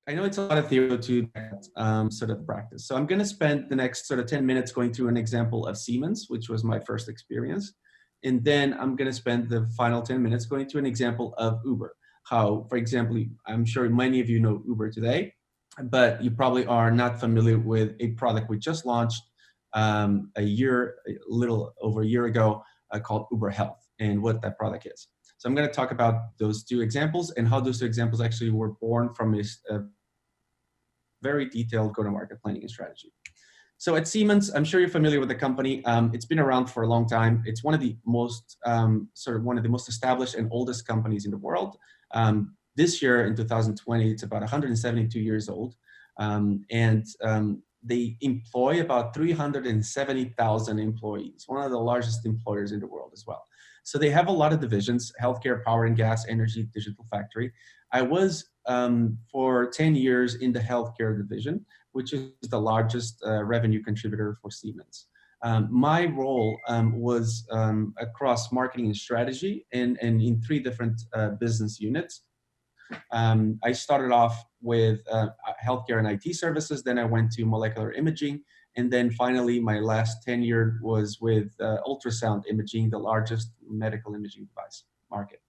I know it's a lot of theory to sort of practice. So I'm going to spend the next sort of 10 minutes going through an example of Siemens, which was my first experience. And then I'm going to spend the final 10 minutes going through an example of Uber. How, for example, I'm sure many of you know Uber today, but you probably are not familiar with a product we just launched a little over a year ago, called Uber Health, and what that product is. So I'm going to talk about those two examples and how those two examples actually were born from a very detailed go-to-market planning and strategy. So at Siemens, I'm sure you're familiar with the company. It's been around for a long time. It's one of the most one of the most established and oldest companies in the world. This year in 2020, it's about 172 years old, and they employ about 370,000 employees, one of the largest employers in the world as well. So they have a lot of divisions: healthcare, power and gas, energy, digital factory. I was for 10 years in the healthcare division, which is the largest revenue contributor for Siemens. My role was across marketing and strategy and in three different business units. I started off with healthcare and IT services, then I went to molecular imaging, and then finally my last tenure was with ultrasound imaging, the largest medical imaging device market.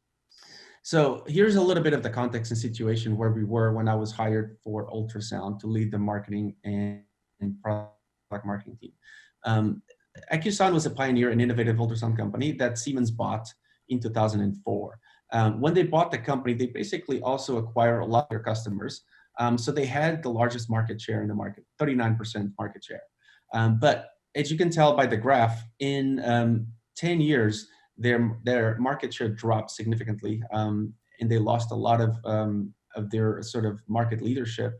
So here's a little bit of the context and situation where we were when I was hired for ultrasound to lead the marketing and product marketing team. Acusound was a pioneer and innovative ultrasound company that Siemens bought in 2004. When they bought the company, they basically also acquired a lot of their customers. So they had the largest market share in the market, 39% market share. But as you can tell by the graph, in 10 years, their market share dropped significantly, and they lost a lot of their sort of market leadership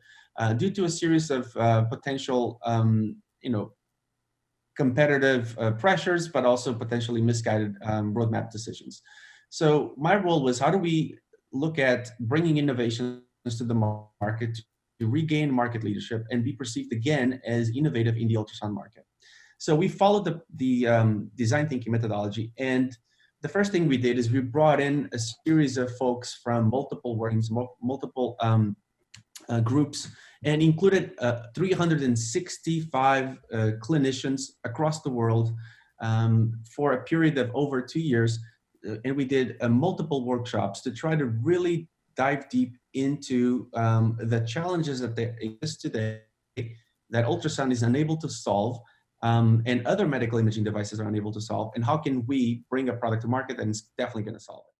due to a series of potential, competitive pressures, but also potentially misguided roadmap decisions. So my role was, how do we look at bringing innovations to the market to regain market leadership and be perceived again as innovative in the ultrasound market? So we followed the design thinking methodology, and the first thing we did is we brought in a series of folks from multiple workings, multiple groups, and included 365 clinicians across the world for a period of over 2 years. And we did multiple workshops to try to really dive deep into the challenges that exist today that ultrasound is unable to solve, and other medical imaging devices are unable to solve, and how can we bring a product to market that is definitely going to solve it.